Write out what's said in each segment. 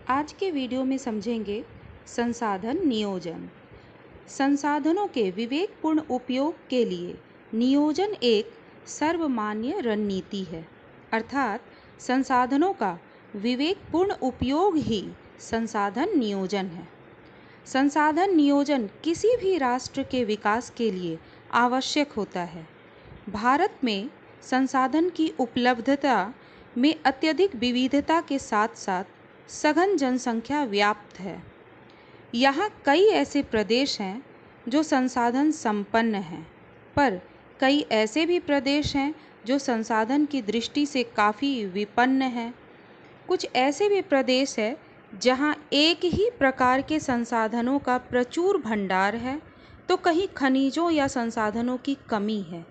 आज के वीडियो में समझेंगे संसाधन नियोजन। संसाधनों के विवेकपूर्ण उपयोग के लिए नियोजन एक सर्वमान्य रणनीति है, अर्थात संसाधनों का विवेकपूर्ण उपयोग ही संसाधन नियोजन है। संसाधन नियोजन किसी भी राष्ट्र के विकास के लिए आवश्यक होता है। भारत में संसाधन की उपलब्धता में अत्यधिक विविधता के साथ साथ सघन जनसंख्या व्याप्त है। यहाँ कई ऐसे प्रदेश हैं जो संसाधन संपन्न हैं, पर कई ऐसे भी प्रदेश हैं जो संसाधन की दृष्टि से काफ़ी विपन्न हैं। कुछ ऐसे भी प्रदेश हैं जहाँ एक ही प्रकार के संसाधनों का प्रचुर भंडार है, तो कहीं खनिजों या संसाधनों की कमी है।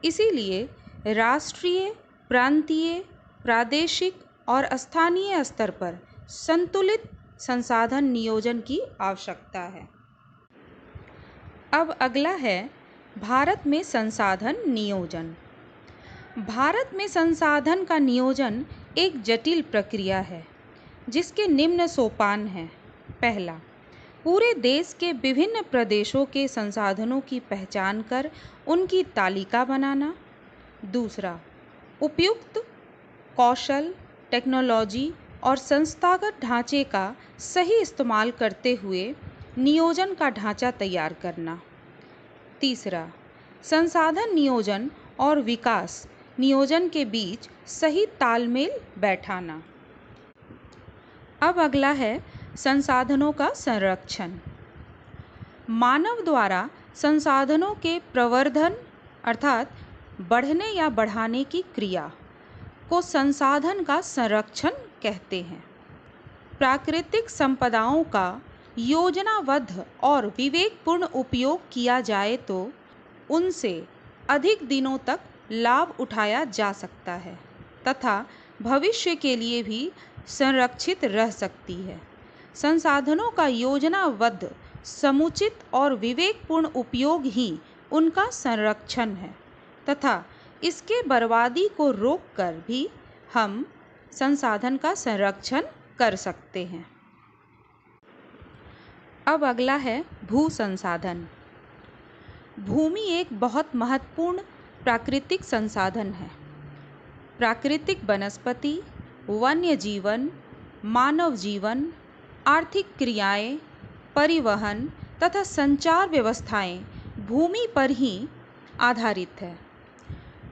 इसीलिए राष्ट्रीय, प्रांतीय, प्रादेशिक और स्थानीय स्तर पर संतुलित संसाधन नियोजन की आवश्यकता है। अब अगला है भारत में संसाधन नियोजन। भारत में संसाधन का नियोजन एक जटिल प्रक्रिया है, जिसके निम्न सोपान हैं। पहला, पूरे देश के विभिन्न प्रदेशों के संसाधनों की पहचान कर उनकी तालिका बनाना। दूसरा, उपयुक्त कौशल, टेक्नोलॉजी और संस्थागत ढांचे का सही इस्तेमाल करते हुए नियोजन का ढांचा तैयार करना। तीसरा, संसाधन नियोजन और विकास नियोजन के बीच सही तालमेल बैठाना। अब अगला है संसाधनों का संरक्षण। मानव द्वारा संसाधनों के प्रवर्धन अर्थात बढ़ने या बढ़ाने की क्रिया को संसाधन का संरक्षण कहते हैं। प्राकृतिक संपदाओं का योजनाबद्ध और विवेकपूर्ण उपयोग किया जाए तो उनसे अधिक दिनों तक लाभ उठाया जा सकता है तथा भविष्य के लिए भी संरक्षित रह सकती है। संसाधनों का योजनाबद्ध, समुचित और विवेकपूर्ण उपयोग ही उनका संरक्षण है तथा इसके बर्बादी को रोककर भी हम संसाधन का संरक्षण कर सकते हैं। अब अगला है भू संसाधन। भूमि एक बहुत महत्वपूर्ण प्राकृतिक संसाधन है। प्राकृतिक वनस्पति, वन्य जीवन, मानव जीवन, आर्थिक क्रियाएं, परिवहन तथा संचार व्यवस्थाएं भूमि पर ही आधारित है।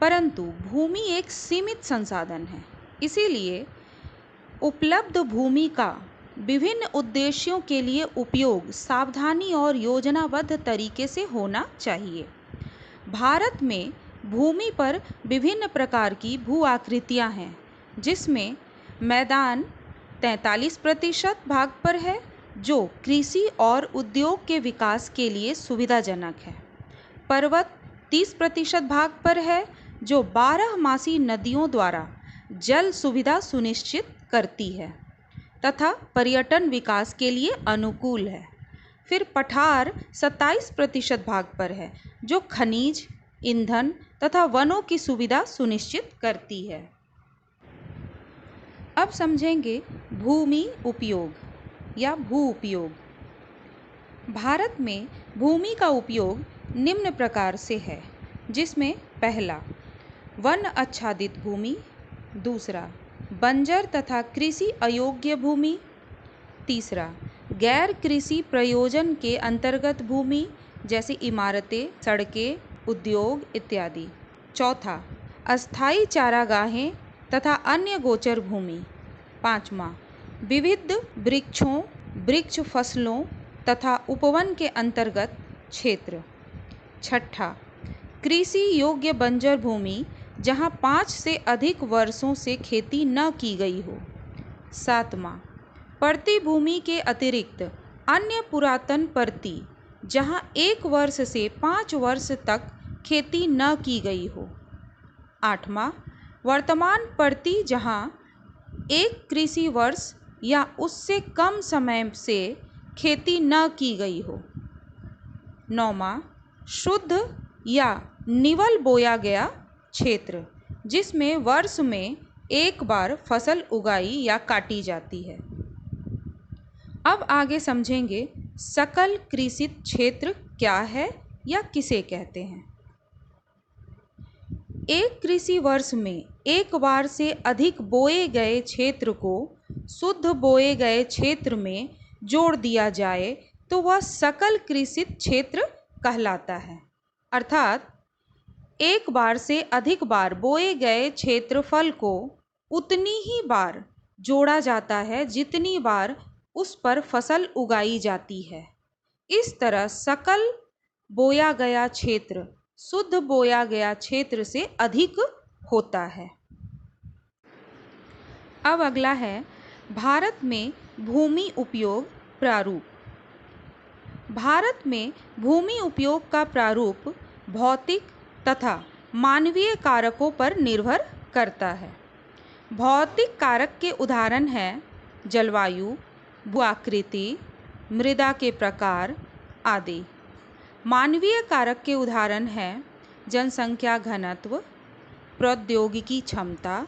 परंतु भूमि एक सीमित संसाधन है, इसीलिए उपलब्ध भूमि का विभिन्न उद्देश्यों के लिए उपयोग सावधानी और योजनाबद्ध तरीके से होना चाहिए। भारत में भूमि पर विभिन्न प्रकार की भू आकृतियाँ हैं, जिसमें मैदान 43% भाग पर है, जो कृषि और उद्योग के विकास के लिए सुविधाजनक है। पर्वत 30% भाग पर है, जो 12 नदियों द्वारा जल सुविधा सुनिश्चित करती है तथा पर्यटन विकास के लिए अनुकूल है। फिर पठार 27% भाग पर है, जो खनिज, ईंधन तथा वनों की सुविधा सुनिश्चित करती है। अब समझेंगे भूमि उपयोग या भू उपयोग। भारत में भूमि का उपयोग निम्न प्रकार से है, जिसमें पहला, वन आच्छादित भूमि। दूसरा, बंजर तथा कृषि अयोग्य भूमि। तीसरा, गैर कृषि प्रयोजन के अंतर्गत भूमि, जैसे इमारतें, सड़कें, उद्योग इत्यादि। चौथा, अस्थायी चारागाहें तथा अन्य गोचर भूमि। पाँचवा, विविध वृक्षों, वृक्ष फसलों तथा उपवन के अंतर्गत क्षेत्र। छठा, कृषि योग्य बंजर भूमि, जहाँ 5 से अधिक वर्षों से खेती न की गई हो। सातवां, परती भूमि के अतिरिक्त अन्य पुरातन परती, जहाँ 1 वर्ष से 5 वर्ष तक खेती न की गई हो। आठवां, वर्तमान परती, जहाँ 1 कृषि वर्ष या उससे कम समय से खेती न की गई हो। नौवां, शुद्ध या निवल बोया गया क्षेत्र, जिसमें वर्ष में एक बार फसल उगाई या काटी जाती है। अब आगे समझेंगे सकल कृषित क्षेत्र क्या है या किसे कहते हैं। एक कृषि वर्ष में एक बार से अधिक बोए गए क्षेत्र को शुद्ध बोए गए क्षेत्र में जोड़ दिया जाए तो वह सकल कृषित क्षेत्र कहलाता है। अर्थात एक बार से अधिक बार बोए गए क्षेत्रफल को उतनी ही बार जोड़ा जाता है जितनी बार उस पर फसल उगाई जाती है। इस तरह सकल बोया गया क्षेत्र शुद्ध बोया गया क्षेत्र से अधिक होता है। अब अगला है भारत में भूमि उपयोग प्रारूप। भारत में भूमि उपयोग का प्रारूप भौतिक तथा मानवीय कारकों पर निर्भर करता है। भौतिक कारक के उदाहरण हैं जलवायु, भूआकृति, मृदा के प्रकार आदि। मानवीय कारक के उदाहरण हैं जनसंख्या घनत्व, प्रौद्योगिकी क्षमता,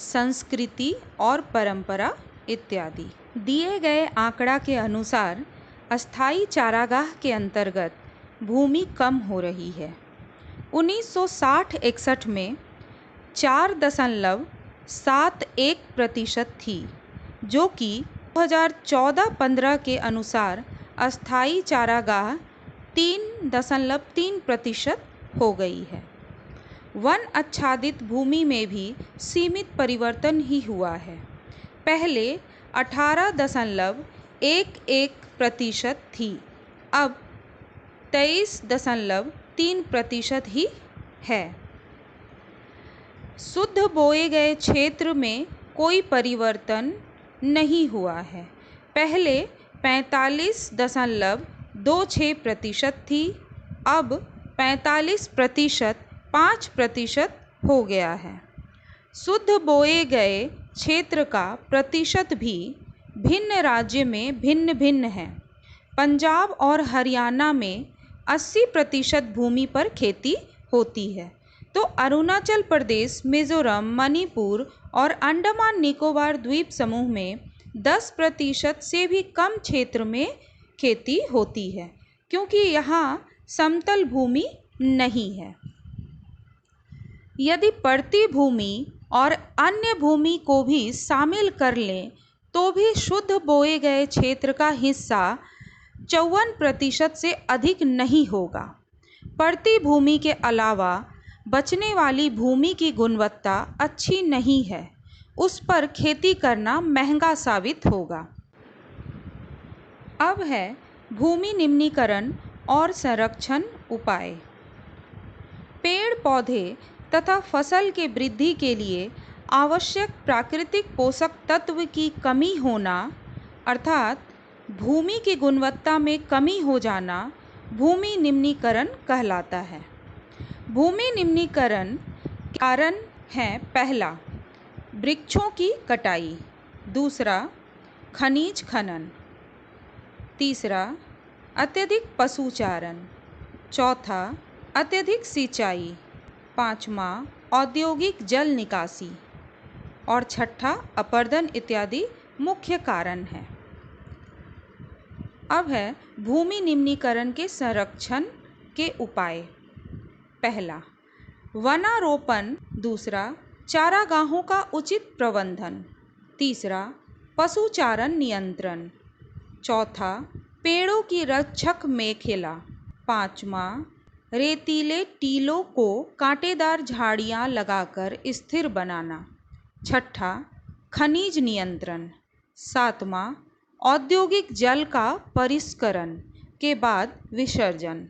संस्कृति और परंपरा इत्यादि। दिए गए आंकड़ा के अनुसार अस्थायी चारागाह के अंतर्गत भूमि कम हो रही है। 1960-61 में 4.71% थी, जो कि 2014-15 के अनुसार अस्थायी चारागाह 3.3% हो गई है। वन आच्छादित भूमि में भी सीमित परिवर्तन ही हुआ है। पहले 18.11% थी, अब 23.3% ही है। शुद्ध बोए गए क्षेत्र में कोई परिवर्तन नहीं हुआ है। पहले 45.26% थी, अब 45% हो गया है। शुद्ध बोए गए क्षेत्र का प्रतिशत भी भिन्न राज्य में भिन्न भिन्न है। पंजाब और हरियाणा में 80% भूमि पर खेती होती है, तो अरुणाचल प्रदेश, मिजोरम, मणिपुर और अंडमान निकोबार द्वीप समूह में 10% से भी कम क्षेत्र में खेती होती है, क्योंकि यहाँ समतल भूमि नहीं है। यदि पड़ती भूमि और अन्य भूमि को भी शामिल कर लें तो भी शुद्ध बोए गए क्षेत्र का हिस्सा 54% से अधिक नहीं होगा। पड़ती भूमि के अलावा बचने वाली भूमि की गुणवत्ता अच्छी नहीं है, उस पर खेती करना महंगा साबित होगा। अब है भूमि निम्नीकरण और संरक्षण उपाय। पेड़ पौधे तथा फसल के वृद्धि के लिए आवश्यक प्राकृतिक पोषक तत्व की कमी होना अर्थात भूमि की गुणवत्ता में कमी हो जाना भूमि निम्नीकरण कहलाता है। भूमि निम्नीकरण के कारण हैं पहला, वृक्षों की कटाई, दूसरा, खनिज खनन, तीसरा, अत्यधिक पशुचारण, चौथा, अत्यधिक सिंचाई, पाँचवा, औद्योगिक जल निकासी और छठा, अपरदन इत्यादि मुख्य कारण हैं। अब है भूमि निम्नीकरण के संरक्षण के उपाय। पहला, वनारोपण, दूसरा, चारागाहों का उचित प्रबंधन, तीसरा, पशुचारण नियंत्रण, चौथा, पेड़ों की रक्षक मेखला, पाँचवा, रेतीले टीलों को कांटेदार झाड़ियाँ लगाकर स्थिर बनाना, छठा, खनिज नियंत्रण, सातवां, औद्योगिक जल का परिष्करण के बाद विसर्जन,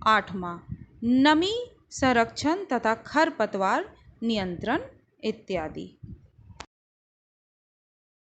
आठवां, नमी संरक्षण तथा खरपतवार नियंत्रण इत्यादि।